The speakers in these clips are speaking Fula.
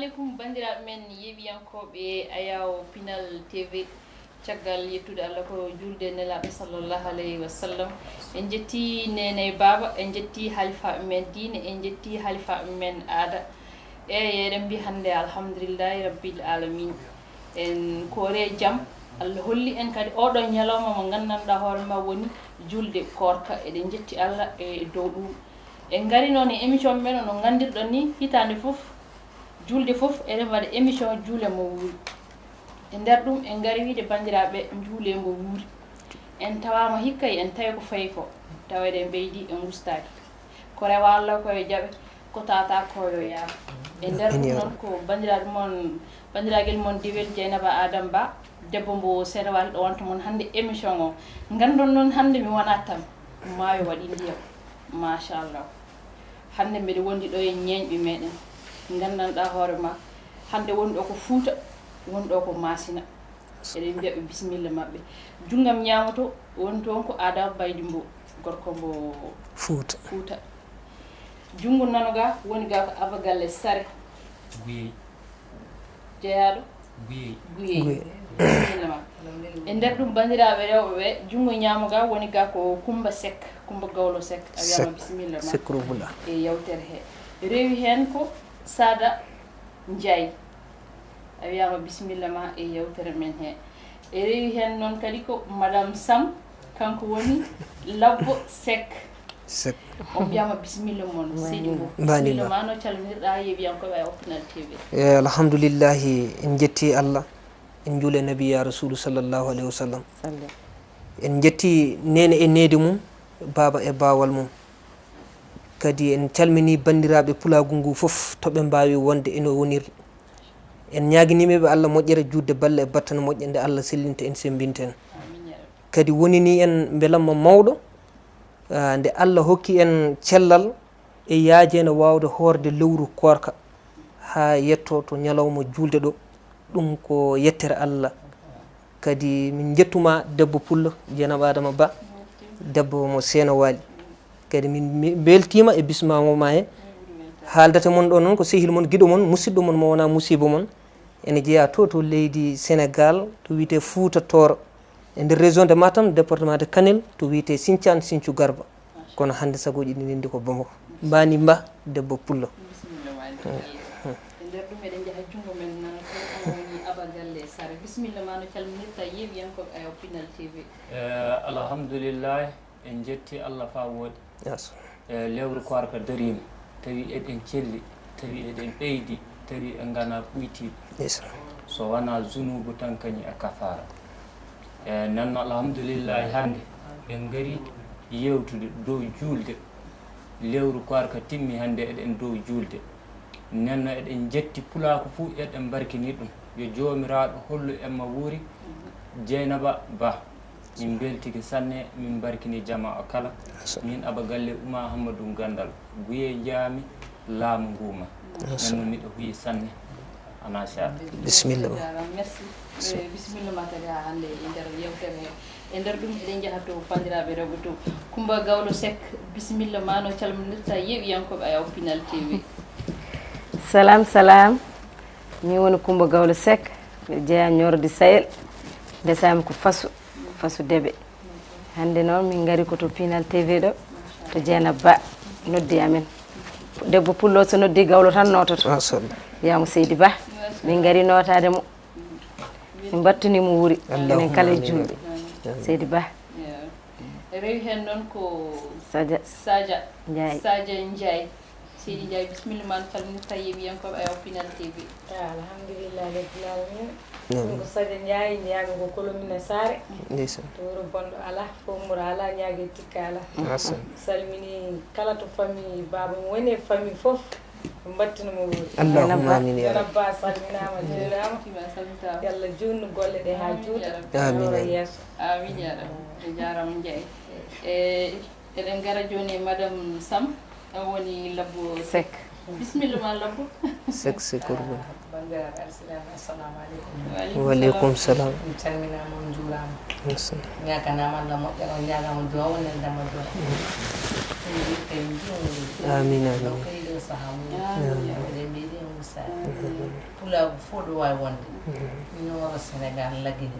alaikum bandiraɓe men yeɓiyankoɓe Ayaw Pinal TV caggal yettude Allah ko julde nelaɓe sallallahu alayhi wa sallam. En jetti nene baba, en jetti halifa men diine, en jetti halifa men aada. Eɗen mbi hande alhamdulillahi rabbil alamin. En koore jaam Allah holli en kadi oɗo ñalawma mo gandanɗa hoorema woni julde korka. Eɗen jetti Allah e dow ɗum. En gari noon e émission men no gandirɗon ni hitande foof julde foof eɗen waɗa émission juule mo wuuri. E nder ɗum en gari wiide bandiraɓe juule mo wuuri. En tawama hikka en tawi ko fayi ko tawede en ɓeydi en gustaki ko rewa Allah koye jaaɓe ko tata koyo yaama. E nder ɗum noon ko bandiraguel mon diwel Dieynaba Adame Ba debbo mbo Sénégal ɗo wonta mon hande émission o. Gandon noon hande mi wona tan maayo waɗi ndiyam machallah. Hande mbiɗa wondi ɗo e ñeeñɓe meɗen gandanɗa hoorema hande woni ɗo ko Fouta woni ɗo ko Masina. Eɗen mbiyaɓe bisimilla mabɓe. Junggam ñamoto woni toon ko Adama Baydy Mbo gorko mbo Fouta. Jungu nano ga woni ga ko Aba Galle Sare Guyey jeeyaɗo Guyey. E nder ɗum bandiraɓe rewɓe ɓe jungo ñamo ga woni ga ko Coumba Seck, Coumba Gawlo Seck. A wiyama bisimilla ma e yawtere he. Rewi hen ko Sada Ndiaye. A wiyama bisimilla ma e yawtere men he. E rewi hen noon kadi ko Madame Sam kanko woni Labbo Seck. On mbiyama bisimilla moon seydi Mbo. Bisimilla ma no calminirɗa yeɓiyankoɓe Ayaw Pinal TV. Alhamdulillahi en jetti Allah en juule nabiya rasulu sallallahu alayhi wa sallam. En jetti nene e nede mum baba e bawal mum. Kadi en calmini bandiraɓe pulagu ngu foof toɓe mbawi wonde eno woniri. En ñaguinimeɓe Allah moƴƴere judde balle e battane moƴƴe nde Allah sellinta en sembinten. Kadi wonini en belamma mawɗo nde Allah hokki en cellal e yaajeno wawde hoorde lewru korka ha yetto to ñalawma julde ɗo. Ɗum ko yettere Allah. Kadi min jettuma debbo pullo Dieynaba Adama Ba debbo mo Seeno Waali. Kadi min beltima e bismama ma he haaldata mon ɗo noon ko sehil mon guiɗo mon musidɗo mon mo wona musiba mon ene jeeya to leydi Sénégal to wiyete Fouta Toro e nder région de Matam département de Kanel to wiyete Sinthiane Sinthiou Garba kono hande sagoji ɗi ndendi ko Bamako. Mbani Ba debbo pullo. nder ɗum eɗen jaaha jungo men nana to woni Aba Galle Sare. Bisimilla ma no calminirta yeɓiyankoɓe Ayaw Pinal TV. Alhamdulillah en jetti Allah fa woodi. Lewru korka darima tawi eɗen celli tawi eɗen ɓeydi tawi e gana ɓuytiɓe so wona zunubu tan kañum e kafara. Nanno alhamdulillahi hande en gari yewtude dow julde lewru korka timmi hande eɗen dow julde. Nanno eɗen jetti pulaako fuu eɗen barkini ɗum yo jomiraɗo hollu emma wuuri Dieynaba Ba. Min beltiki sanne min barkini jama o kala min Aba Galle Ouma Hammadou Gandal Guyey jaami laamu nguma nanno miɗo huyi sanne ana sha bisimilla merci bisimilla ma kadi ha hande e nder yewtere he. E nder ɗum eɗen jaaha to bandiraɓe rewɓe to Coumba Gawlo Seck bisimilla ma no calminirta yeɓiyankoɓe Ayaw Pinal TV. Salam min woni Coumba Gawlo Seck mbiɗa jeeya ñorde Sayel ndesami ko fasu deɓe. Hande noon min gari ko to Pinal TV ɗo to Dieynaba Ba noddi amen debbo pullo so noddi gawlo tan nototo wiyamo Seydi Ba min gari notade mo min battunimo wuuri enen kala e julɓe Seydi Ba. Rewi hen noon ko Sadia Ndiaye. Seydi Ndiaye bisimilla ma no calminirta yeɓiyankoɓe Ayaw Pinal TV. Alhamdulillah rabbil alamin. Ko Sadia Ndiaye ndiyami ko Kolomina Sare to wuro bonɗo ala fomura ala ñague tikka ala. Salmini kala to famille baba mo woni e famille foof mbattinamo wuuri. Allahumma amin ya rabbi. Ba salminama jeerama yalla junnu golle ɗe ha juuta amin yeeso. Amin ya rabbi. E jarama Ndiaye. Eɗen gara joni Madame Sam woni Labbo Seck. Bisimilla ma Labbo. Seck Sekourou. bandiraɓe alsilaɓe assalamu aleykum. Wa aleykum salam. min calminama on juurama ñaganama Allah moƴƴere on ñagama duwa wonendema duwa amin amin kayɗo saaha mum eɗen mbiɗi on Sarr pula fo ɗo wawi wonde min woro Sénégal laggine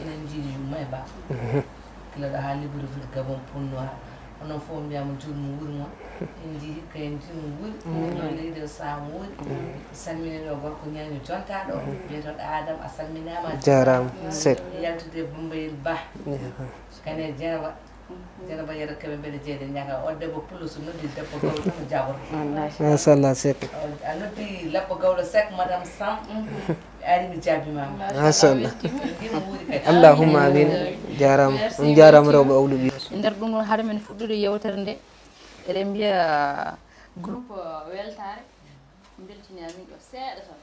enen jiiɗi yumma e ba kila ɗo ha Libreville Gabon Poulnoir onon fof mbiyama jurmo wuuri moon en jii hikka en jurmo wuuri ɗo leydi o saaha mo woni salmini ɗo gorko ñaño jontaɗo mbiyetoɗo Adama a salminama jarama Seck yaltude Boumbayel Ba kane Dieynaba Dieynaba yero keɓe mbeɗa jeeyde ñaga o debbo pullo so noddi debbo gawlo tan jaboto machallah Seck a noddi Labbo Gawlo Seck madame Sam ɓe ari mi jaabimama machallah ndimo wuuri kadi allahumma amin jarama on jarama rewɓe awluɓe e nder ɗum noon haade men fuɗɗude yewtere nde eɗen mbiya groupe weltare beltini amin ɗo seeɗa tan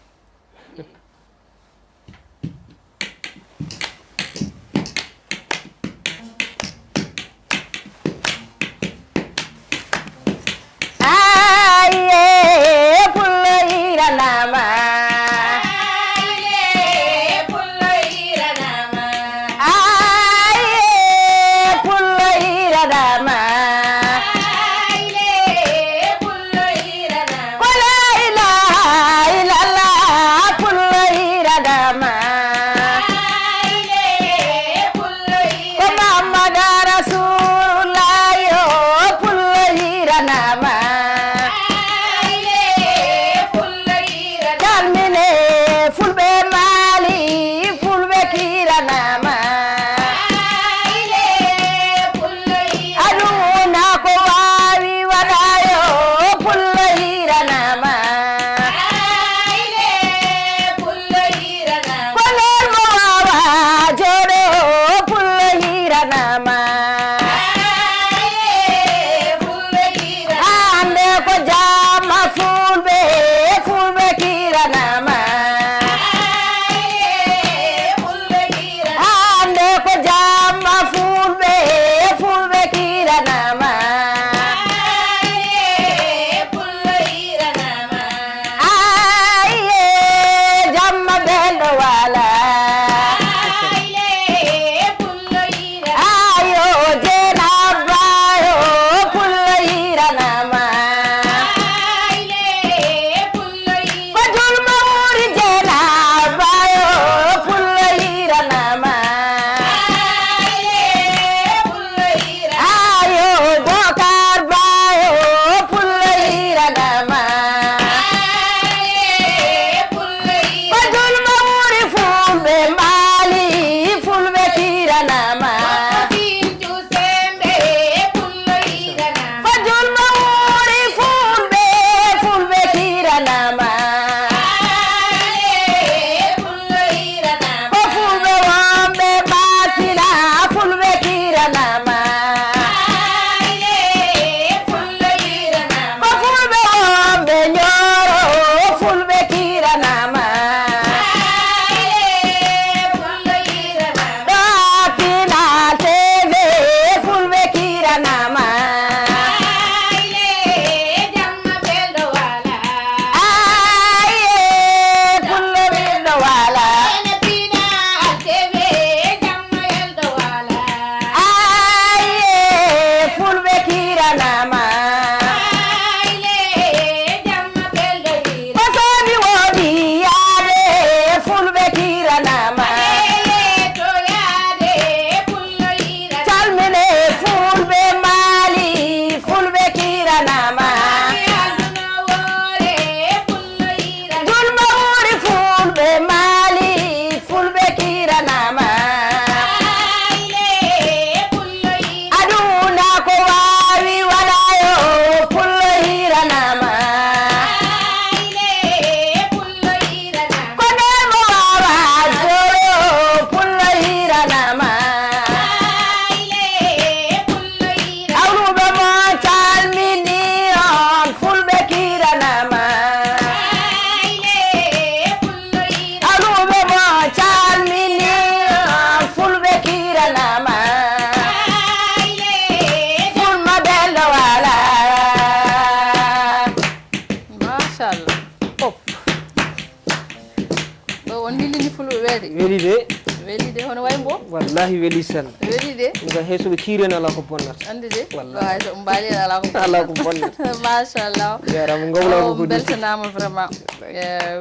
weli de weli de hono way mbo wallahi weli san weli de nga heesoɓe kiireni ala ko bonnata andi de wallahi so mbali ala ko ala ko bonnata machallah jarama ngawla ko beltanama vraiment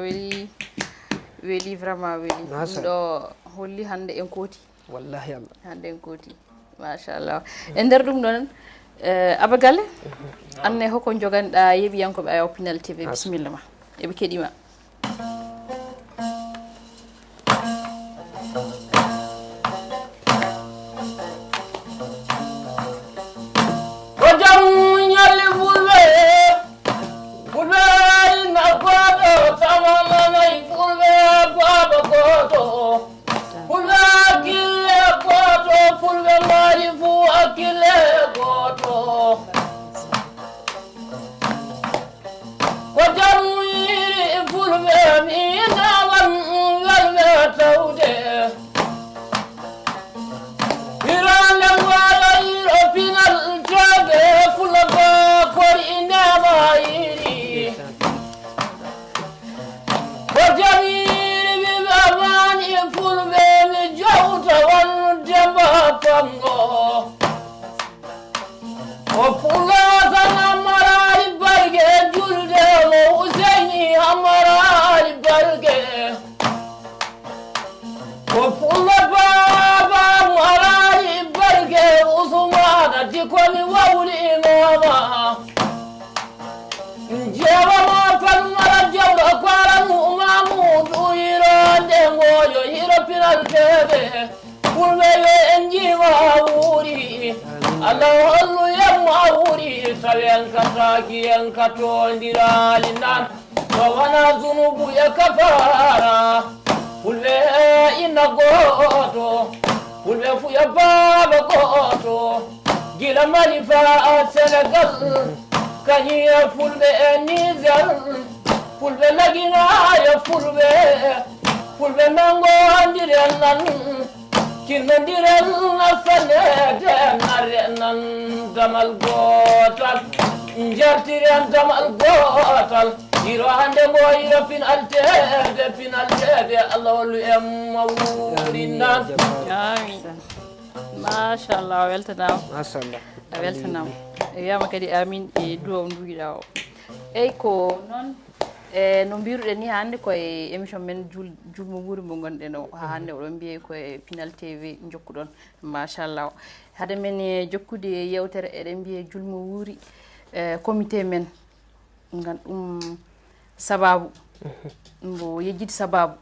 weli vraiment weli ɗum ɗo holli hande en kooti wallahi Allah hande en kooti machallah e nder ɗum ɗon Aba Galle anne hoko joganɗa yeɓiyankoɓe Ayaw Pinal TV bisimilla ma eɓe keɗima ko jam ñalli fulɓe fulɓe ina goto tamananayi fulɓe baba goto fulɓe hakkille goto fulɓe maari fu hakkille goto ko jam yiri fulɓe mi nawan welɓe tawde hirande ngoyo yiro Pinal TV fulla ba kori inema yiri ko jam yiri ɓiɓe mani fulɓe mi jawta won demba tango o fulata namarari barge julde mo Useyni hamarari barge o fulla baba marari barge Usmana dikomi wawli mama jewama falmara jawɗo kwaranu mamudu yirande ngoyo yiro Pinal TV fulɓe yo en jima wuri Allah hollu yemma wuri tawi en kataki en katondirali nan to wona zunubu e kafara fulɓe ina goto fulɓe fuya baba goto gila Mali fa Sénégal kañiye fulɓe e Niger fulɓe laginaye fulɓe nangondiren nan kinnodiren fanede narrenan damal gotal jartiren damal gotal yiro hande ngo yiro Pinal TV Allah wallu en mawurinan amin machallah a weltanama machallah a weltanama e wiyama kadi amin e duwaw duwiɗa o eyyi ko noon no mbiruɗen ni hannde koye émission men julmo wuuri mo gonɗen o ha hannde oɗon mbiye koye Pinal TV jokkuɗon machallah hade men jokkude yewtere eɗen mbiye julmo wuuri comité men ngam ɗum sababu mbo yejjide sababu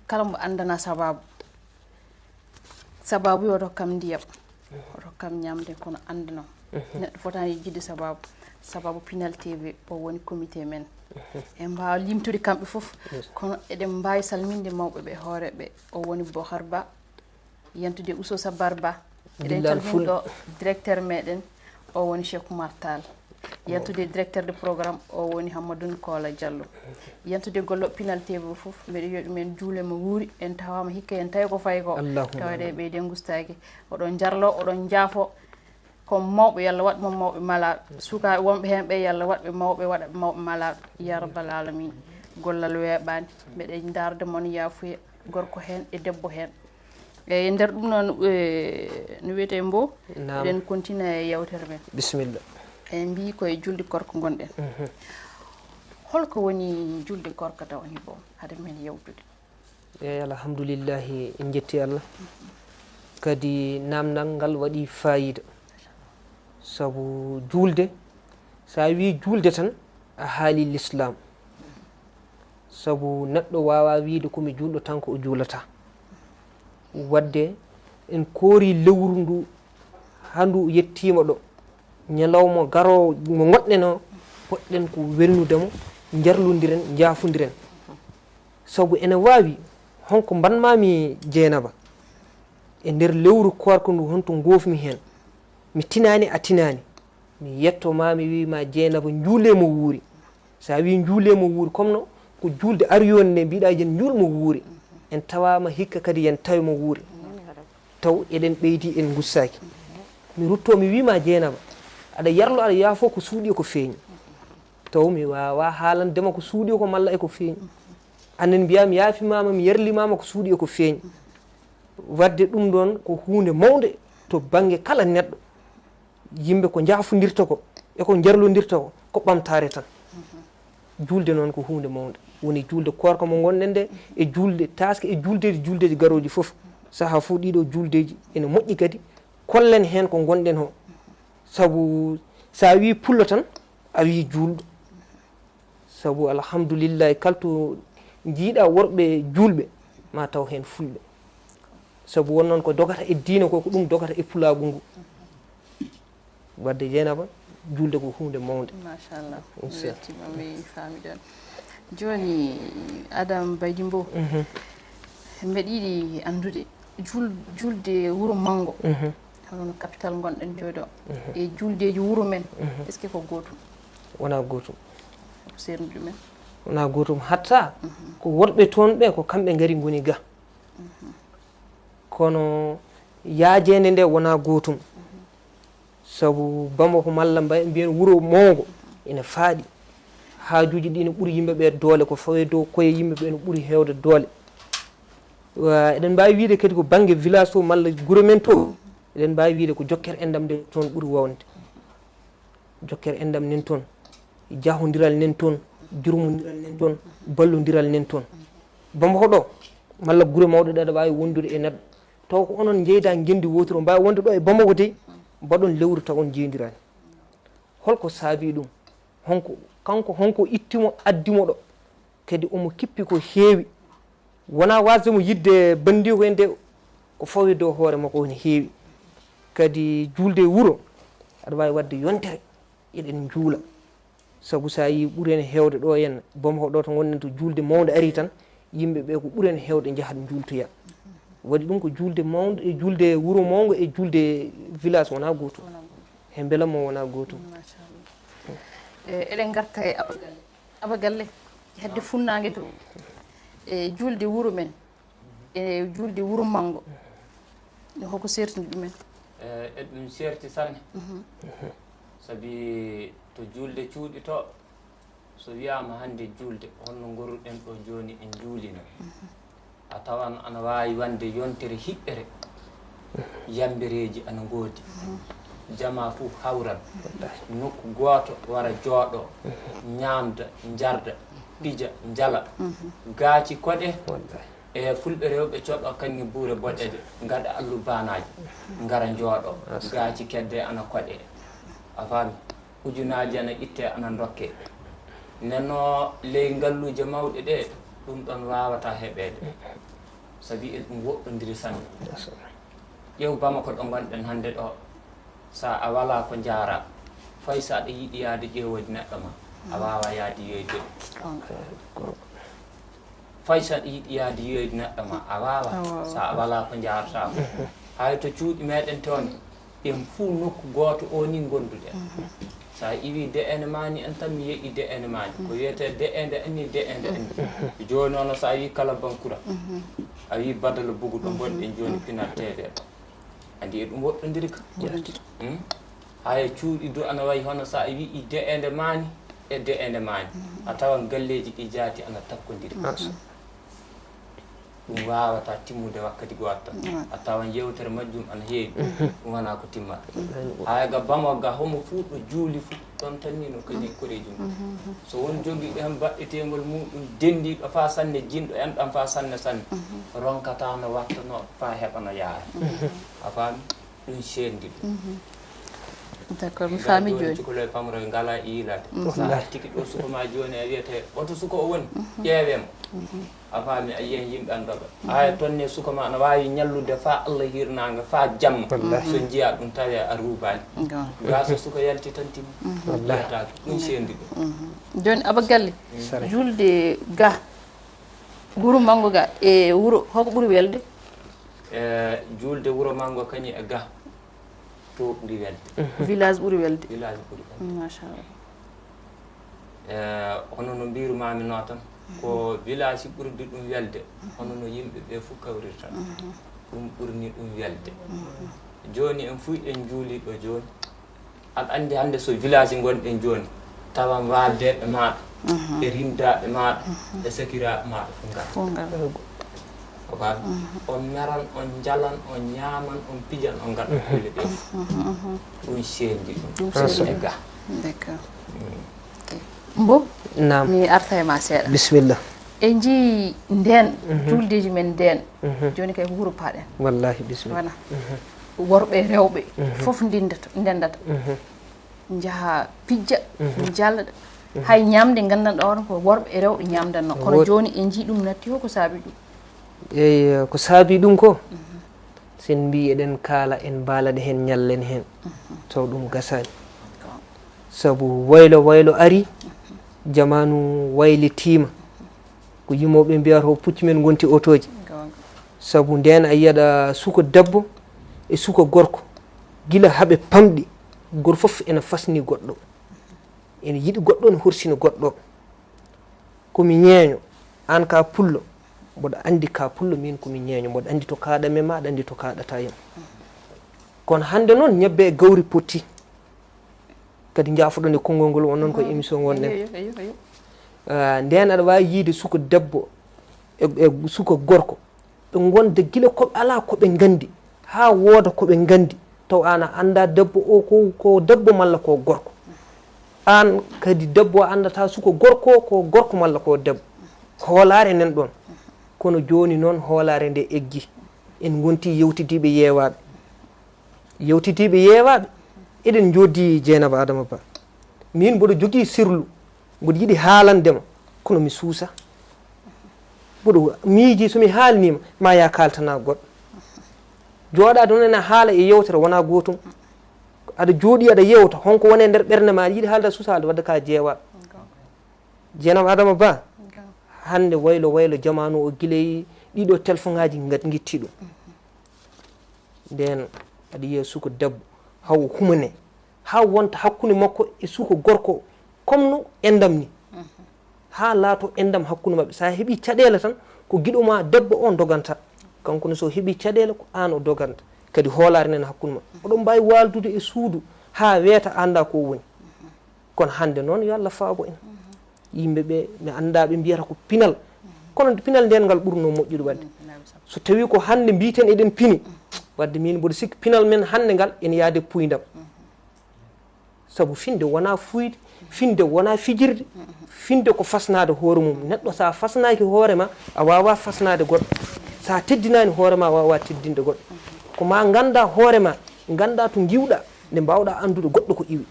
kala mbo andana sababu yo rokkam ndiyam rokkam ñamde kono andanom neɗɗo fotani yejjide sababu Pinal TV o woni comité men en mbawa limtude kamɓe fof kono eɗen mbawi salminde mawɓe ɓe hooreɓe o woni Bocar Ba yentude Ousso Sabar Ba eɗen calmini ɗo directeur meɗen o woni Cheikh Oumar Tall yentude directeur de programme o woni Hammadoune Kola Diallo yentude golloɓe Pinal TV fof mbiɗa wiya ɗumen juulema wuuri en tawama hikka en tawi ko fayi ko tawde ɓeyde gustaki oɗon jarlo oɗon jaafo kono mawɓe yalla waɗ mom mawɓe malaɗo sukaɓe wonɓe hen ɓe yalla waɗɓe mawɓe waɗaɓe mawɓe malaɗo ya rabbal alamin gollal weeɓani mbeɗe darde moon yaafuya gorko hen e debbo hen e nder ɗum noon no wiyete mbo eɗen continue e yewtere men bisimilla en mbi koye julde gorko gonɗen holko woni julde gorko tawni bo hade men yewtude eyyi alhamdoulillahi en jetti Allah kadi namdal ngal waɗi fayida sabu julde sa wi julde tan a haali l'islam sabu neɗɗo wawa wiide komi julɗo tan ko o juulata wadde en koori lewru ndu handu yettima ɗo ñalawma garowo mo goɗɗen o poɗɗen ko welnudemo jarlodiren jaafodiren sabu ene wawi honko mbanmami Dieynaba e nder lewru korko ndu honto gofmi hen mi tinani a tinani mi yettoma mi wima Dieynaba juulemo wuuri sa wi juulemo wuuri comme no ko julde ariyoni nde mbiɗa jen julmo wuuri en tawama hikka kadi yen tawimo wuuri taw eɗen ɓeydi en gussaki mi rutto mi wima Dieynaba aɗa yarlo aɗa yaafo ko suuɗi ko feeñi taw mi wawa haalandema ko suuɗi ko malla e ko feeñi anen mbiya mi yaafimama mi yerlimama ko suuɗi e ko feeñi wadde ɗum ɗon ko hunde mawde to banggue kala neɗɗo yimɓe ko jaafodirta ko eko jarlodirta ko ɓamtare tan julde noon ko hunde mawde woni julde korka mo gonɗen nde e julde taske e juldeji garoji foof saaha fo ɗiɗo juldeji ene moƴƴi kadi kollen hen ko gonɗen o saabu sa wi pullo tan a wi julɗo saabu alhamdoulillahi kalto jiiɗa worɓe julɓe ma taw hen fulɓe saabu won noon ko dogata e diina ko ɗum dogata e pulagu ngu wadde Dieynaba julde ko hunde mawde machallah weltima mi faami ɗon joni Adama Badji Mbow mbeɗa yiɗi andude julde wuuro Mango hono capital gonɗen jooɗo e juldeji wuuro men est ce que ko gotum wona gotum ko sernude men wona gotum hatta ko worɓe toon ɓe ko kamɓe gari goni ga kono yaajede nde wona gotum sabu Bamako malla mbay mbiyen wuuro mawgo ene faaɗi haajuji ɗi ne ɓuuri yimɓeɓe doole ko fawe dow koye yimɓeɓe ne ɓuuri hewde doole eɗen mbawi wiide kadi ko banggue village to malla guure men to eɗen mbawi wiide ko jokkere endam nde toon ɓuuri wawde jokkere endam nen toon jahodiral nen toon jurmodiral nen toon ballodiral nen toon Bamako ɗo malla guure mawɗe ɗe aɗa wawi wondude e neɗɗo taw ko onon jeyda gendi wotoro mbawi wonde ɗo e Bamako de mbaɗon lewru taw on jeydirani holko saabi ɗum honko ittimo addimo ɗo kadi omo kippi ko heewi wona wasdemo yidde bandiko en de ko fawi dow hoore makko woni heewi kadi julde wuuro aɗa wawi wadde yontere eɗen juula saabu sa yi ɓuurene hewde ɗo henna Bamako ɗo to gonɗen to julde mawde ari tan yimɓeɓe ko ɓuurene hewde jaahat jultoya waɗi ɗum ko julde mawde e julde wuuro mawgo e julde village wona gotum he beelamo wona gotum eɗen garta e abagalle hedde funnague to e julde wuuro men e julde wuuro Mango hoko sertini ɗumen eɗum serti sanne saabi to julde cuuɗi to so wiyama hande julde holno goruɗen ɗo joni en juulino a tawan ana wawi wande yontere hiɓɓere yambereji ana goodi jama fof hawran nokku goto wara jooɗo ñamda jarda ɗija jala gaaci koɗe e fulɓe rewɓe coɗɗo kañum buure boɗɗeje gaɗa allu banaji gara jooɗo gaaci kedde ana koɗe a faami ujunaji ana itte ana dokke nenno ley ngalluje mawɗe ɗe ɗum ɗon wawata heɓede sabi ɗum woɗɗodiri sanne ƴeew Bamako ɗo gonɗen hannde ɗo sa a wala ko jaara fay sa aɗa yiiɗi yaade ƴeewode neɗɗo ma a wawa yaade yeeyde fay sa aɗa yiiɗi yaade yeeyde neɗɗo ma a wawa sa a wala ko jaarata hay to cuuɗi meɗen toon en fuu nokku gooto o ni gonduɗen sa iwi de'ende mani en tan mi yeeƴi de'ende mani ko wiyete de'ende anni de'ende anni joni ono sa wi kala bankura a wi badala bugu ɗo gonɗen joni pinal TV andi e ɗum woɗɗodiri ka haya cuuɗi do ana wayi hono sa wi de'ende mani e de'ende mani a tawan galleji ɗi jaati ana takkodiri ɗum wawata timmude wakkati goto tan a tawan yewtere majjum ana heewi ɗum wona ko timmata haya ga Bamako ga homo fuu ɗo juuli fuu ɗon tan ni no kañi koreji mum so won jogiiɗo hen baɗɗetegol muɗum dendiɗo fa sanne jinɗo enɗam fa sanne sanne ronkata no wattano fa heɓa no yaara a faami ɗum sendi ɗum d' accord mi faami joni cikoloye pamroye ngala e yiilade sa tigi ɗo sukoma joni a wiyete oto suka o woni ƴeewemo a faami a yiyen yimɓe andoɓe haya tonne sukama ana wawi ñallude fa Allah hirnaga fa jamma so jiiya ɗum tawi a ruubani ga so suka yalti tan timmi yiyatake ɗum sendi ɗum joni abagalle julde ga wuuro Mango ga e wuuro hoko ɓuuri welde julde wuuro Mango kañi e ga to ɓuuri welde village ɓuuri welde village ɓuuri welde machallah hono no mbirumami no tan ko village ɓurdi ɗum welde hono no yimɓeɓe fof kawrirta ɗum ɓurni ɗum welde joni en fuu en juuliɗo joni aɗa andi hande so village gonɗen joni tawan waldeɓe maɗa e rimdaɓe maɗa e sakiraɓe maɗa fo ngar ko faami on meran on jalan on ñaaman on pijan on gaɗa kulle ɗe ɗum sendi ɗum e ga d'accord mbo nam mi arta e ma seeɗa bisimilla en jii nden juldeji men nden joni kay ko wuuro paaɗen wallahi bisimilla wona worɓe rewɓe fof ndendata jaha pijja jallɗa hay ñamde gandanɗa on ko worɓe e rewɓe ñamdanno kono joni en jii ɗum natti ko saabi ɗum eyi ko saabi ɗum ko sen mbi eɗen kaala en mbaalaɗe hen ñallen hen taw ɗum gasani sabu waylo ari jamanu waylitima ko yimoɓe mbiyata o pucci men gonti otoji sabu nden a yiyaɗa suka debbo e suka gorko gila haaɓe pamɗi goto foof ene fasni goɗɗo ene yiɗi goɗɗo ne horsini goɗɗo komi ñeeño an ka pullo mboɗo andi ka pullo min komi ñeeño mboɗo andi to kaɗame ma aɗa andi to kaɗata yam kono hande noon ñebbe e gawri potti kadi jaafoɗon e konngol ngol won noon ko émission wonɗen nden aɗa wawi yiide suka debbo e suka gorko ɓe gonda gila koɓe ala koɓe gandi ha wooda koɓe gandi taw an a anda debbo o ko debbo malla ko gorko an kadi debbo a andata suka gorko ko gorko malla ko debbo hoolare nen ɗon kono joni noon hoolare nde eggi en gonti yewtidiɓe yeewaɓe eɗen joddi Dieynaba Adama Ba min mboɗo jogui sirlu mboɗo yiiɗi haalandema kono mi suusa mboɗo miiji somi haalnima ma ya kaltana goɗɗo jooɗade noon ene haala e yewtere wona gotum aɗa jooɗi aɗa yewta honko wone nder ɓerde ma aɗa yiiɗi haalde suusa aɗa wadda ka jeewaɓe Dieynaba Adama Ba hande waylo jamanu o guiley ɗiɗo téléphone ngaji guitti ɗum nden aɗa yiya suka debbo haw humane ha wonta hakkude makko e suka gorko comme no endam ni ha laato endam hakkude mabɓe sa heeɓi caɗele tan ko guiɗoma debbo on doganta kanko ne so heeɓi caɗele ko an o doganta kadi hoolare nen hakkude mabɓe oɗon mbawi waldude e suudu ha weeta anda ko woni kono hande noon yo Allah faabo en yimɓeɓe mi anda ɓe mbiyata ko pinal kono pinal nden ngal ɓurno moƴƴude wadde so tawi ko hande mbiten eɗen pini wadde min mboɗo sikki pinal men hande ngal ene yaade puydam sabu finde wona fuyde finde wona fijirde finde ko fasnade hoore mum neɗɗo sa fasnaki hoorema a wawa fasnade goɗɗo sa teddinani hoorema a wawa teddinde goɗɗo ko ma ganda hoorema ganda to giwɗa nde mbawɗa andude goɗɗo ko iwi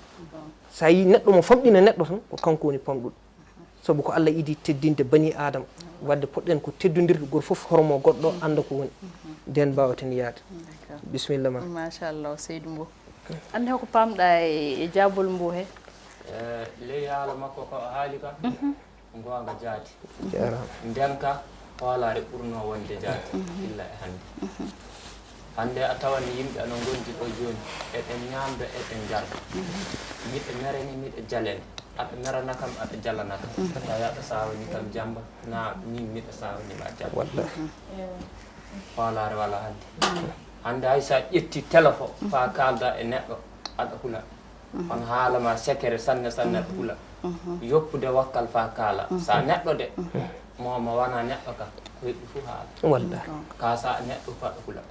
sa yi neɗɗo mo famɗina neɗɗo tan ko kanko woni pamɗuɗo sabu ko Allah idi teddinde bani adama wadde poɗɗen ko teddodirde goto foof hormo goɗɗo anda ko woni nden mbawaten yaade bisimilla ma machallah Seydou Mbow ande ko pamɗa e jabol Mbow he ley haala makko ko haali ka gonga jaati nden ka hoolare ɓurno wonde jaati illa e hande a tawan yimɓe ano gondi ɗo joni eɗen ñamda eɗen jarda miɗe mereni miɗe jalene aɗa merana kam aɗa jalana kam tawi aɗa sawani kam jamba na min miɗa sawanima jamba hoolare wala hande hay sa ƴetti téléphone fa kalda e neɗɗo aɗa hula on haalama sekere sanne aɗa hula yoppude wakkal fa kaala sa neɗɗo de moma wona neɗɗo ka ko heɓi fo haala ka sa neɗɗo fa aɗa hula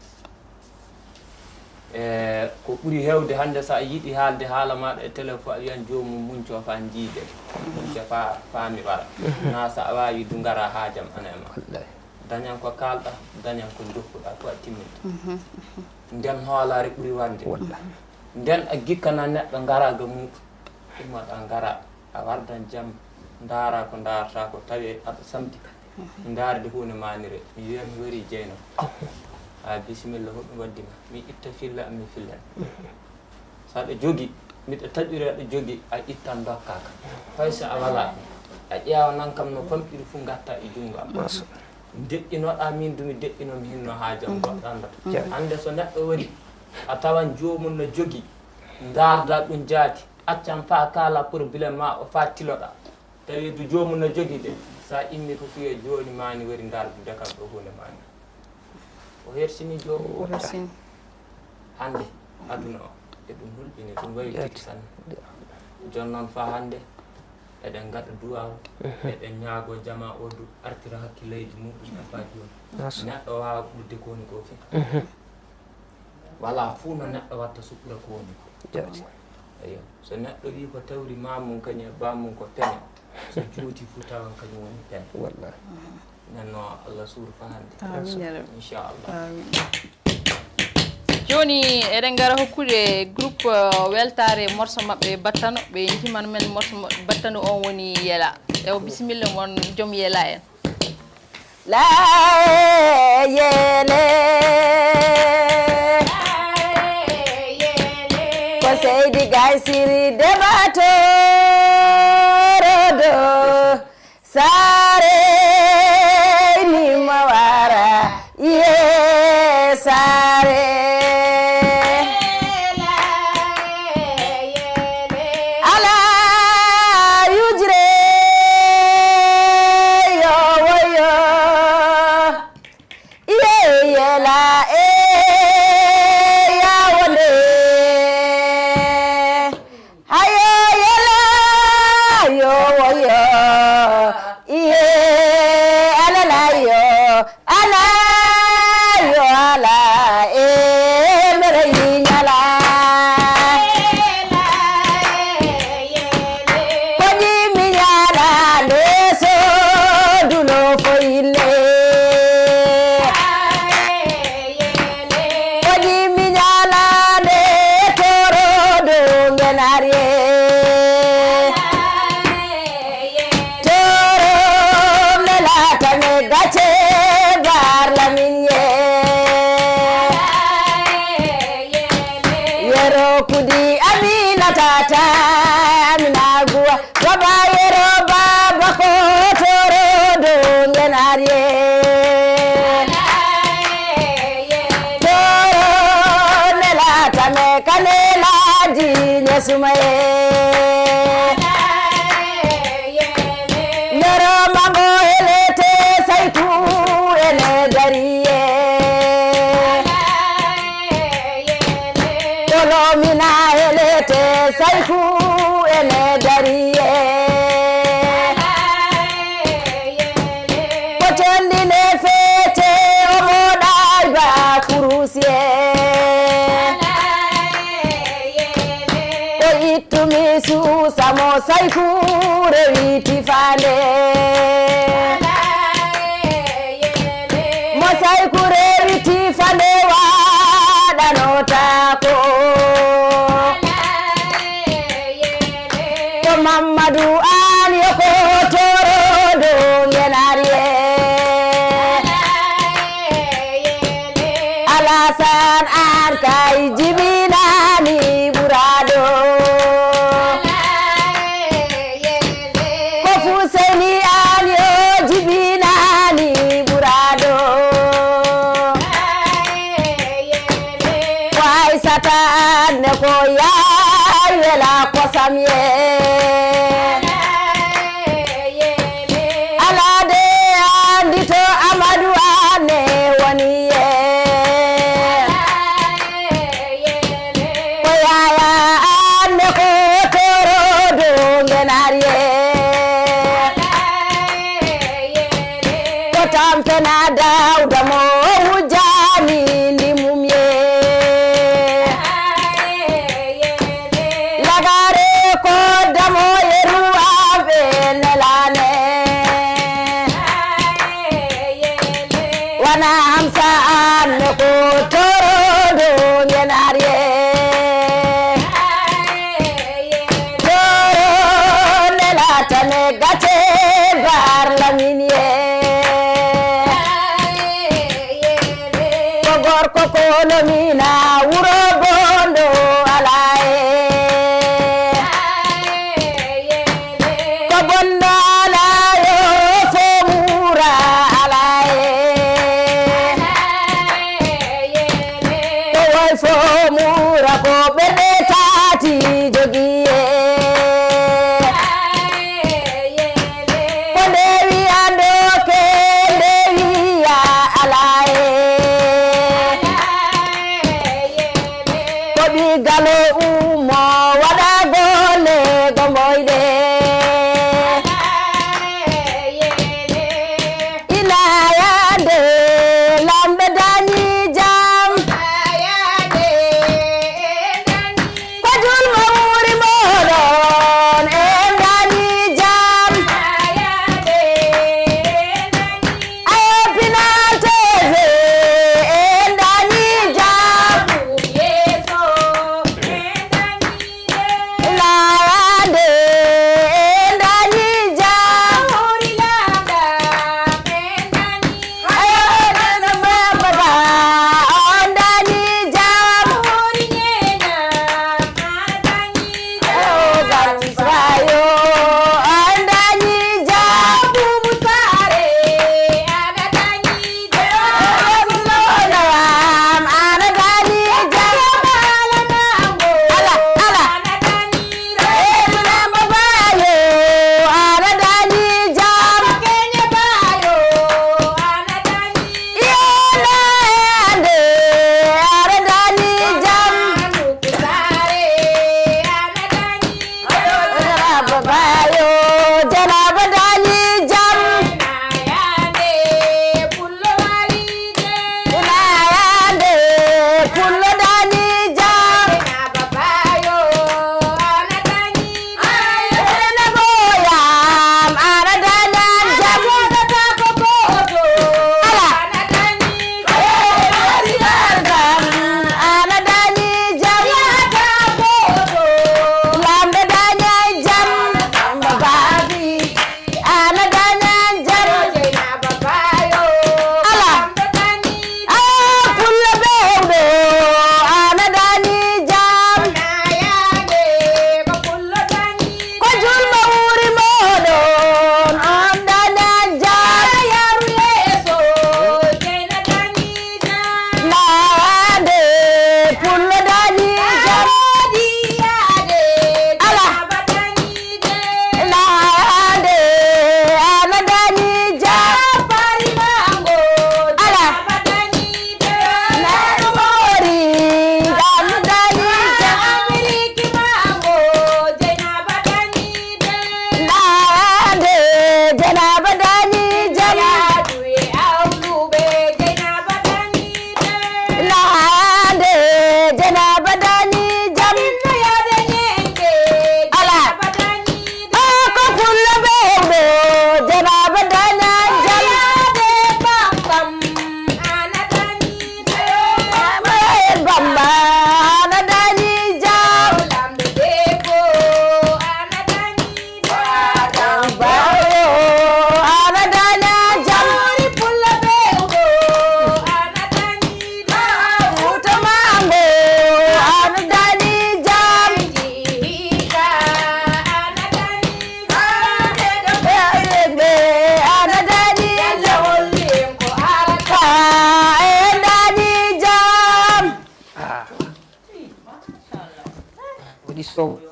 ko ɓuri hewde hande sa yiiɗi haalde haala maɗa e téléphone a wiyan jomum munco fa jiide munco fa faami ɓara na sa a wawi du gara haajam ana ema dañan ko kalɗa dañan ko dokkuɗa ko a timminta nden hoolare ɓuri wande nden a gikkana neɗɗo garaga muɗum ummaɗa gara a wardan jaam daara ko darata ko tawi aɗa samdi darde hunde manire mi wiya mi wari Dieynaba a bisimilla hoɗum waddima mi itta filla mi fillan saɗa jogui miɗa taƴƴuri aɗa jogui a ittan dokkaka fay so a wala a ƴeewa nan kam no famɗiri fo gatta e junngo am deƴƴinoɗa min dumi deƴƴinomi hinno haajam goɗɗo andata hande so neɗɗo wari a tawan jomum no jogui darda ɗum jaati accan fa kala probléme ma o fa tiloɗa tawi du jomum no jogui de sa immi ko fiye joni mani wari dardude kam ɗo hunde mani o hersini jomum hande aduna o e ɗum hulɓini ɗum wayi tiki sanne jon noon fa hande eɗen gaɗa duwaw eɗen ñaago jama o du artira hakkileydi muɗum e baji on neɗɗo wawa ɓurde ko woni ko fof wala fuu no neɗɗo watta suɓra ko woni ko eyo so neɗɗo wi ko tawri mamum kañum e bamum ko tene so juuti fuu tawan kañum woni pen wallahi nanno Allah suuru fa hande inchallah joni eɗen gara hokkude groupe weltare morceau mabɓe battano ɓe jiman men morceau battano on woni yela ewo bisimilla mon joom yela en la yele ko seydi gaysiri debato rodo sare ni mawara ye sare sumaye nero mango elete saitu ele dariye kolomina elete saitu ele dariye potendine fete omoda ba kurusie Susa mo saikure vitifane mo saikure vitifane wada notako to Mamadu an yoko toro do ngenarie alasan an kai jibinani burado ne ko yela ko samye alade andito Amadu ane woniye ko yaya ane ko toro do ngenarie ko tampena Dawda mo wujani limumye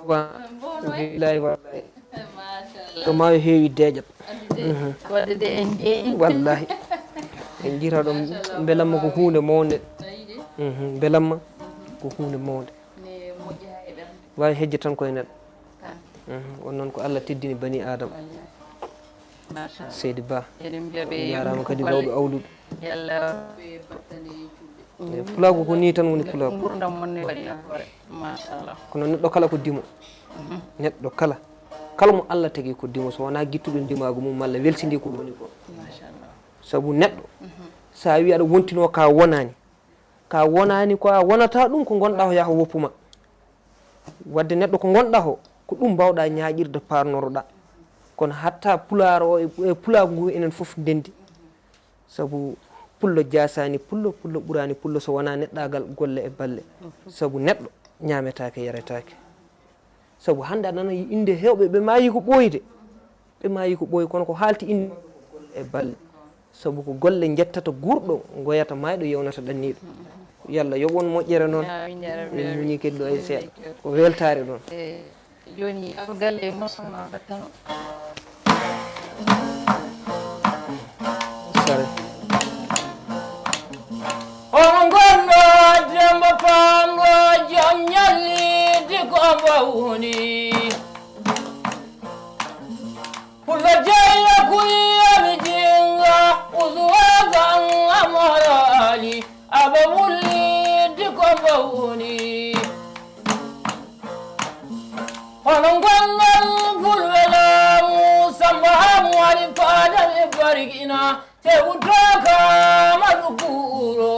billahi wallahi to maayo heewi deeƴat wallahi en jira ɗum belamma ko hunde mawde belamma ko hunde mawde wawi hejje tan koye neɗɗo on noon ko Allah teddini bani adama seydi ba jarama kadi lawɓe awluɓe pulago ko ni tan woni pulago kono neɗɗo kala ko dimo neɗɗo kala mo Allah tagi ko dimo so wona gittuɗo dimago mum malla welsidi ko woni ko saabu neɗɗo sa wi aɗa wontino ka wonani ko a wonata ɗum ko gonɗa ho yaha woppuma wadde neɗɗo ko gonɗa ho ko ɗum mbawɗa ñaƴirde parnoroɗa kono hatta pular o e pulago ngu enen foof dendi saabu pullo jasani pullo ɓurani pullo so wona neɗɗagal golle e balle saabu neɗɗo ñametake yaretake saabu hande anana inde hewɓe ɓe mayi ko ɓooyi kono ko haalti inde e balle saabu ko golle jettata gurɗo goyata mayɗo yewnata ɗanniɗo yo Allah yoɓon moƴƴere noon min muñi kadi ɗo e seeɗa ko weltare noon joni galle mosoma battano sare on gonɗo demba pango jam ñallide ko mbawni pullo jeeya kuyami jinga usuwasan amarali aba wullide ko mbawni hono gongal fulwelamu samba hamu wari paadam e barigina tewutoka madukuro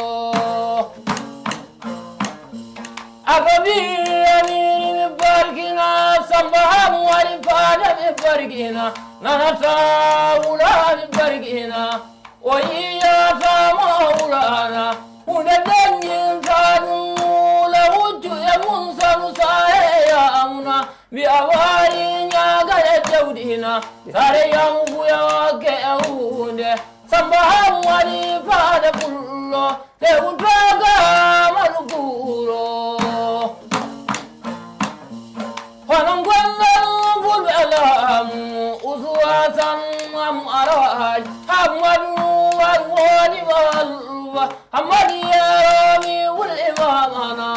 ababirani mi barigina samba hamu wari paadam e barigina nanata wulani barigina o yiyatama wulana hunde dañintaɗum la wujju e mun sanu saheya amuna mi awari ñagale dewɗina sare yamu buyawake e hunde samba ham wani paada pullo te utoga maluguro hono gongal fulɓe lamu usuwasan am araj hammadu war woni walba hammadu yeromi wul imamana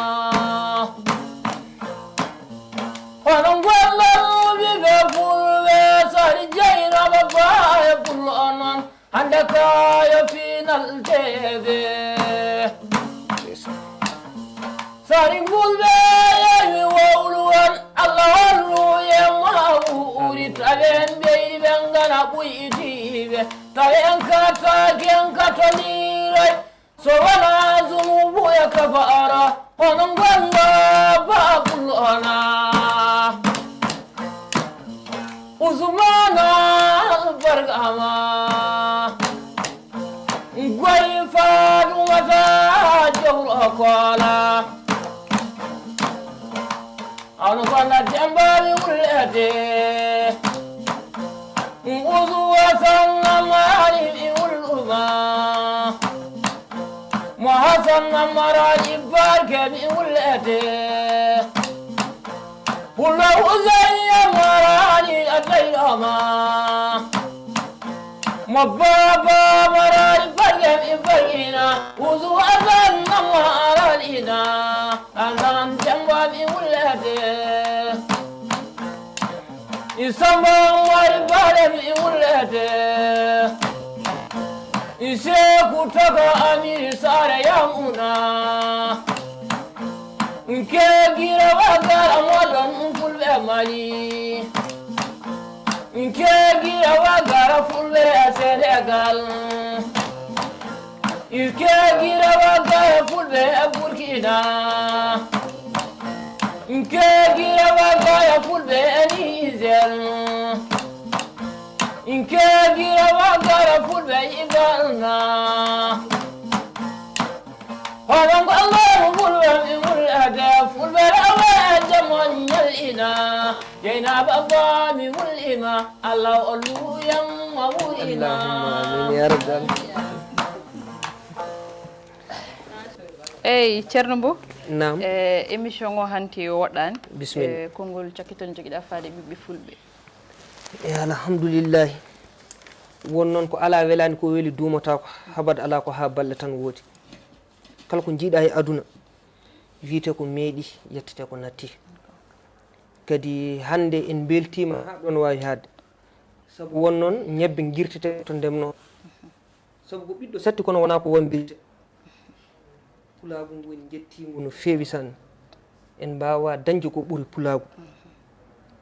hono gongal wiɓe fulɓe sari jeynaba baye pullo onon hande kayo final tebe sari fulɓe yewi wowluwon allah holluye mawuri tawen ɓeydi ɓe ngana ɓuyitiɓe tawen kataken katoliroy so wona zunubu e kafara hono gonga babullona usmana bargama goy faɗumata jawro kola ano kona dembawi wullete usuwa sannamari mi wulluma mo hasannamaraji barke mi wullete pullo usayya marani atayrama mo baba marani barke mi barina usuwa sannamaradina anan demba mi wullete isamba mari bare mi wullete ise kutaka amiri sare yamuna nke gira wagara modon fulbe mali nke gira wagara fulbe senegal nke gira wagara fulbe burkina nke gira wagara fulbe niger nke gira wagara fulbe igalna hono Allah fulbe mi wullade fulbe rawa jamon yalina yena baba mi wullima Allah oluyam wa wulina amin ya rabbal eyyi ceerno Mbow nam émission o hanti o woɗɗani bisimilla konngol cakkitol joguiɗa faade ɓiɓɓe fulɓe alhamdoulillahi won noon ko ala welani ko weeli duumata ko habad ala ko ha balle tan woodi kala ko jiiɗa e aduna wiite ko meeɗi yettete ko natti kadi hande en beltima ha ɗon wawi haadde saabu won noon ñebbe guirtete to ndemno saabu ko ɓiɗɗo satti kono wona ko wambirte pulagu ngu en jettigu no feewi sanne en mbawa dañde ko ɓuuri pulagu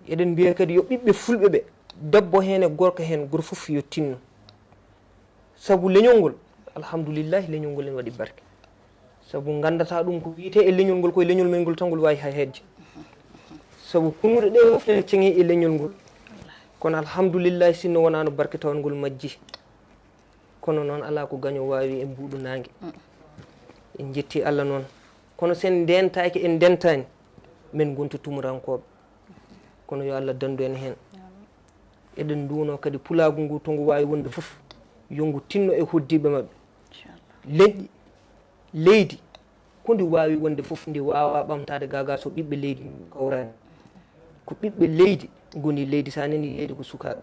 eɗen mbiya kadi yo ɓiɓɓe fulɓe ɓe debbo hen e gorko hen goto foof yo tinno saabu leñol ngol alhamdoulillahi leñol ngol en waɗi barke saabu gandata ɗum ko wiyete e leñol ngol koye leñol men ngol tan ngol wawi hay hedde saabu kunnuɗe ɗe fof ene ceŋe e leñol ngol kono alhamdoulillahi sinno wonano barke taw ngol majji kono noon ala ko gaño wawi e mbuɗu nangue en jetti Allah noon kono sen ndentaki en ndentani min gonta tumurankoɓe kono yo Allah dandu en hen eɗen duuno kadi pulagu ngu to ngu wawi wonde foof yo ngu tinno e hoddiɓe mabɓe leƴƴi leydi ko ndi wawi wonde foof ndi wawa ɓamtade gaga so ɓiɓɓe leydi kawrani ko ɓiɓɓe leydi goni leydi sa nani leydi ko sukaɓe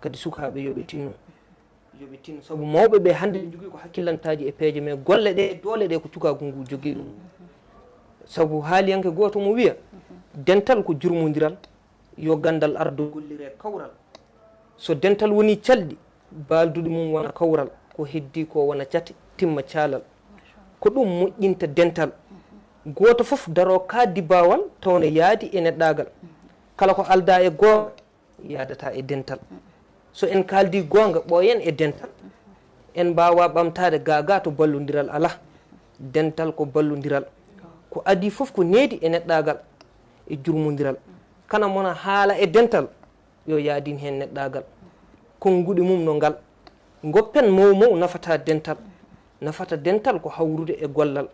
kadi sukaɓe yoɓe tinno saabu mawɓe ɓe hande ɓe jogui ko hakkillantaji e peeje mais golle ɗe doole ɗe ko cukagu ngu jogui ɗum saabu haaliyanke goto mo wiya dental ko jurmodiral yo gandal ardo gollire kawral so dental woni calɗi balduɗe mum wona kawral ko heddi ko wona cate timma calal ko ɗum moƴƴinta dental goto foof daro kaddi bawal tawne yaadi e neɗɗagal kala ko alda e gonga yadata e dental so en kaldi gonga ɓoyen e dental en mbawa ɓamtade gaga to ballodiral ala dental ko ballodiral ko adi foof ko needi e neɗɗagal e jurmodiral kana mona haala e dental yo yaadin hen neɗɗagal konnguɗe mum no ngal goppen mawmow nafata dental ko hawrude e gollal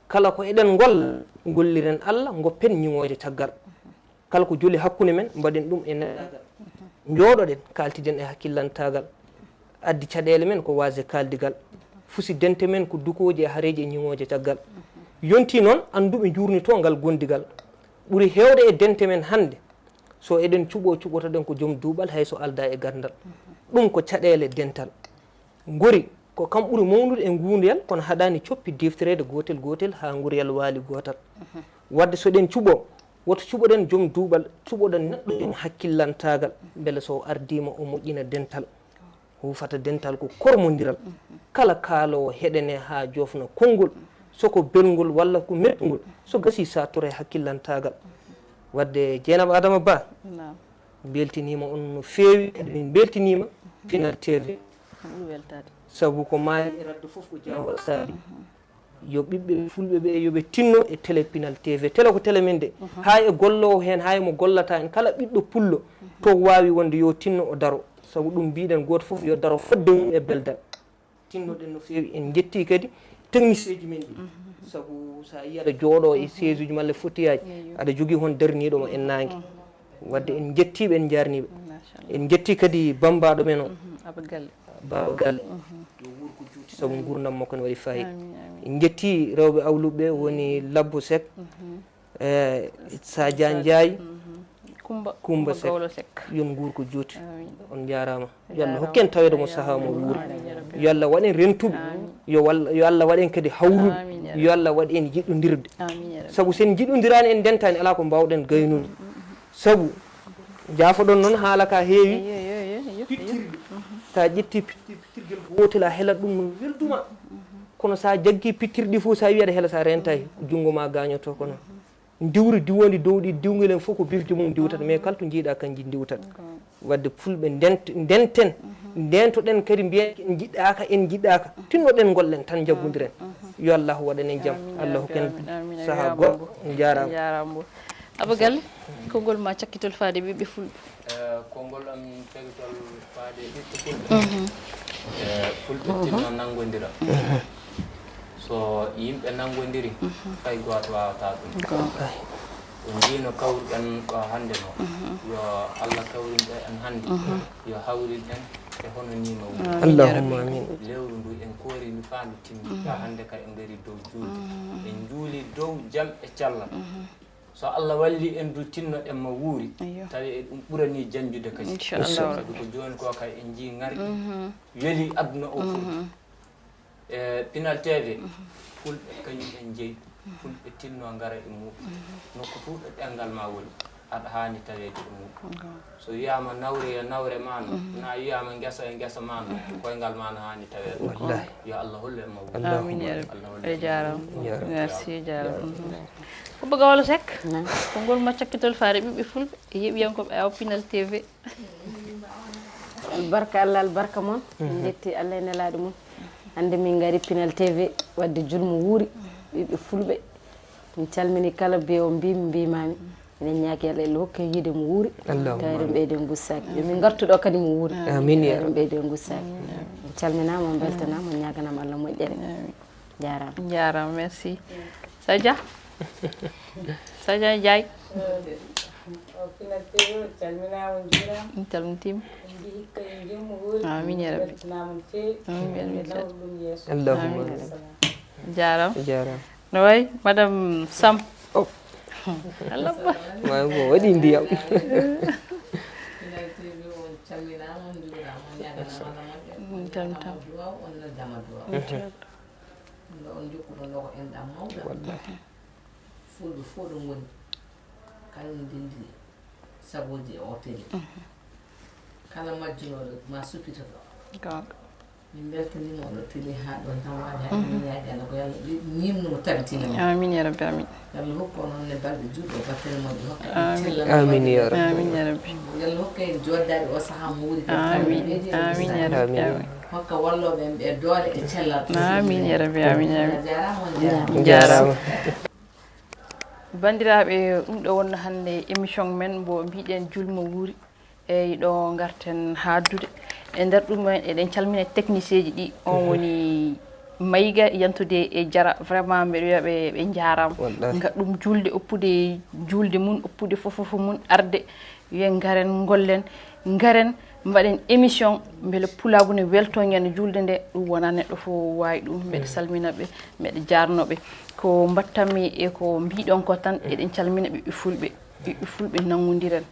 kala ko eɗen golla golliren Allah goppen ñiŋoje caggal kala ko joli hakkude men mbaɗen ɗum e neɗɗagal jooɗoɗen kaltiden e hakkillantagal addi caɗele men ko wase kaldigal fusi dente men ko dukoji e haareji e ñiŋoje caggal yonti noon anduɓe jurnito ngal gondigal ɓuuri hewde e dente men hande so eɗen cuɓotoɗen ko joom duuɓal hayso alda e gandal ɗum ko caɗele dental gori ko kam ɓuuri mawnude e gunduyal kono haɗani coppi defterede gotel ha guriyal waali gotal wadde soɗen cuɓo woto cuɓoɗen joom duuɓal cuɓoɗen neɗɗo joom hakkillantagal beele so ardima o moƴƴina dental hufata dental ko kormodiral kala kaalowo heɗene ha jofna konngol soko belgol walla ko meɗɗugol so gasi sa tore hakkillantagal wadde Dieynaba Adama Ba beltinima on no feewi kadi min beltinima Pinal TV saabu ko maayi e radde foof ko jawal saari yo ɓiɓɓe fulɓe ɓe yoɓe tinno e télé Pinal TV télé ko télé men de ha e gollowo hen ha mo gollata en kala ɓiɗɗo pullo to wawi wonde yo tinno o daro saabu ɗum mbiɗen goto foof yo daro fodde mum e beldal tinnoɗen no feewi en jetti kadi technicien ji men ɗi saabu sa yi aɗa jooɗo e siège uji malla fotiyaji aɗa jogui hon darniɗomo en nangue wadde en jettiɓe en jarniɓe en jetti kadi bambaɗo men o baba galle yo wurko juuti saabu gurdam makko ne waɗi fayida en jetti rewɓe awluɓe woni Labbo Seck Sadia Ndiaye Coumba Seck yon guurko juuti on jarama yo Allah hokken tawede mo saaha mo wuuri yo Allah waɗen rentuɓe yo Allah waɗen kadi hawrude yo Allah waɗ en jiɗɗodirde saabu sen jiɗɗodirani en dentani ala ko mbawɗen gaynude saabu jaafoɗon noon haala ka heewi pittirde sa ƴetti pittirgel gotel a heelat ɗum no welduma kono sa jaggi pittirɗi fof sa wi aɗa heela sa rentayi junggo ma gañoto kono diwri diwodi dowɗi diwgel en fof ko birdi mum diwtata mais kala to jiiɗa kanji diwtata wadde fulɓe ndenten ndentoɗen kadi mbiyen en jiɗɗaka tinnoɗen gollen tan jaggodiren yo Allah waɗan en jaam Allah hokken saaha goɗɗo jarama Aba Galle konngol ma cakkitol faade ɓiɓɓe fulɓe konngol am cakkitol faade ɓiɓɓe fulɓe tinno nanggodira so yimɓe nanggodiri fay goto wawata ɗum on jino kawruɗen ɗo hande no yo Allah kawrinɗe en hande yo hawrin en e hono nima allahumma amin lewru ndu en koori ndu faandu timmi ta hande ka en ngari dow juulde en juuli dow jam e cellal so Allah walli en du tinno en ma wuuri tawi e ɗum ɓurani janjude kadi kadi ko joni ko kay en jii ngari weli aduna o fof Pinal TV fulɓe kañum en jeeyi fulɓe tinno ngara e muɗum nokku fof ɗo ɗengal ma woni aɗa haani taweede e muɗum so wiyama nawre yo nawre ma no na wiyama ngesa e ngesa ma no koyngal ma no haani taweede wallahi yo Allah hollu en ma woni amin ya rabbi jaram merci jaram ko bëgg wala sek ko ngol ma cakkitol faare ɓiɓɓe fulɓe e yeɓiyankoɓe aw Pinal TV barka Allah albarka moon en jetti Allah e nelaɗo mum hande min ngari Pinal TV wadde julmu wuuri ɓiɓɓe fulɓe min calmini kala bewo mbimami enen ñaaki Allah elle hokke yiide mo wuuri tawre ɓeyde gussaki yomin gartuɗo kadi mo wuuri amin ya ɓeyde gussaki min calminama on beltanama on ñaganama Allah moƴƴere jarama jarama merci Sadia Sadia Ndiaye Pinal TV calminama juurama min calmitima mbi hikka en jimmo wuuri amin ya rabbi beltanama no fewi nawru ɗum yeeso allahumma jarama no way madame Sam Allah ba way bo waɗi ndiyam Pinal TV on calminama on juurama on ñaganama Allah moƴƴere on duwaw on noddama duwaw ɗo on jokkuɗo noko enɗam mawɗa fulɓe fof ɗo ngoni kañum ndindi sagoji e o télé kala majjunoɗo ma suppitoɗo min beltanima oɗo télé ha ɗon tan waade ha min ñaaƴi Allah ko yalla nimnumo tabitinamo amin ya rabbi amin yalla hokku on honne balɗe juɗɗo e battere moƴƴe hokka amin ya rabbi amin ya rabbi yalla hokka en joddade o saaha mo wuuri amin ya rabbi amin hokka walloɓe en ɓe doole e cellal amin ya rabbi amin ya rabbi jarama on jarama bandiraɓe ɗum ɗo wonno hannde émission men mbo mbiɗen julmo wuuri eyyi ɗo garten haadude e nder ɗum eɗen calmina technicien ji ɗi on woni Mayiga yantude e Jara vraiment mbeɗo wiyaɓe ɓe jarama gaɗɗum julde oppude julde mun oppude fofofo mun arde wiyen garen gollen garen mbaɗen émission beele pulagu ne weltoñen julde nde ɗum wona neɗɗo fof wawi ɗum mbeɗa salminaɓe mbeɗa jarnoɓe ko mbattanmi e ko mbiɗon ko tan eɗen calmina ɓiɓɓe fulɓe nangodiren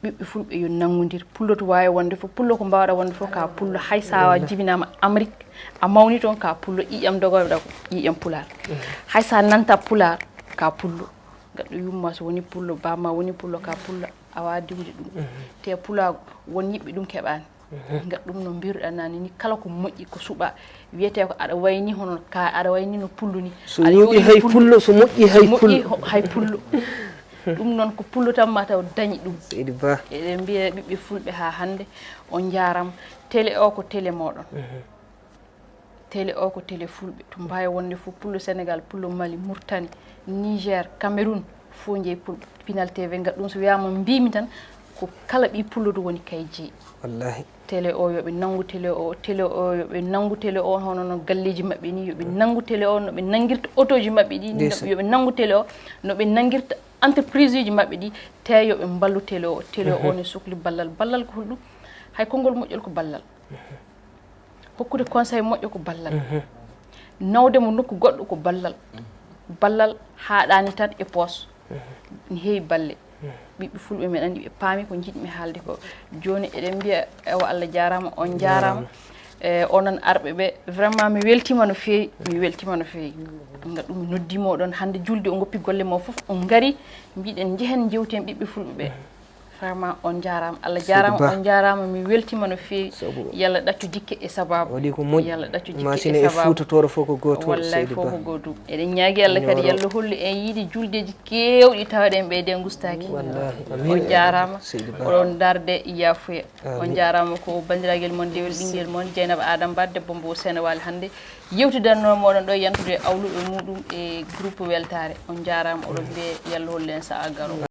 ɓiɓɓe fulɓe yo nangodir pullo to wawi wonde fof pullo ko mbawɗa wonde fof ka pullo hay sa jibinama Amérique a mawni toon ka pullo ƴiƴam dogoɓe ɗa ko ƴiƴam pular hay sa nanta pular ka pullo gaɗɗo yumma so woni pullo bamma woni pullo ka pullo awa diwde ɗum te pulago won yiɓɓe ɗum keɓani gaɗɗum no mbiruɗa nani ni kala ko moƴƴi ko suuɓa wiyete ko aɗa wayni hono ka aɗa wayni no pullo ni so yoɓi hay pullo so moƴƴi hay pullo ɗum noon ko pullo tan ma taw dañi ɗum seydi ba eɗen mbiya ɓiɓɓe fulɓe ha hande on jarama télé o ko télé moɗon télé o ko télé fulɓe to mbawi wonde fof pullo Sénégal pullo Mali Mauritanie Niger Cameroun fof jeeyi Pinal TV gaɗɗum so wiyama mbimi tan ko kala ɓi pullodo woni kay jeeyi wallahi télé o yoɓe nangu télé o yoɓe nangu télé o hono no galleji mabɓe ni yoɓe nangu télé o noɓe nangirta auto ji mabɓe ɗi yoɓe nangu télé o noɓe nangirta entreprise ji mabɓe ɗi te yoɓe mballu télé o ne sohli ballal ko holɗum hay konngol moƴƴol ko ballal hokkude conseil moƴƴo ko ballal nawde mo nokku goɗɗo ko ballal haɗani tan e poos ne heewi balle ɓiɓɓe fulɓe men andi ɓe paami ko jiɗmi haalde ko joni eɗen mbiya ewa Allah jarama on jarama onon arɓe ɓe vraiment mi weltima no feewi gaɗɗum mi noddima oɗon hande julde o goppi golle mo foof on gari mbiɗen jehen jewten ɓiɓɓe fulɓe ɓe vraiment on jarama Allah jarama on jarama mi weltima no feewi yalla ɗaccu dikke e sababu waɗi ko moƴƴi yalla ɗaccu dikke masine e Fuutatoro fof ko goto wallahi fof ko gotum eɗen ñaagui Allah kadi yalla hollu en yiide juldeji kewɗi tawɗen ɓeyde gustaki on jarama oɗon darde yafuya on jarama ko bandiraguel moon dewel ɓinguel moon Dieynaba Adama Ba debbo mbo Sénégal hande yewtidanno moɗon ɗo yantude awluɓe muɗum e groupe weltare on jarama oɗon mbiye yalla hollu en saaha garo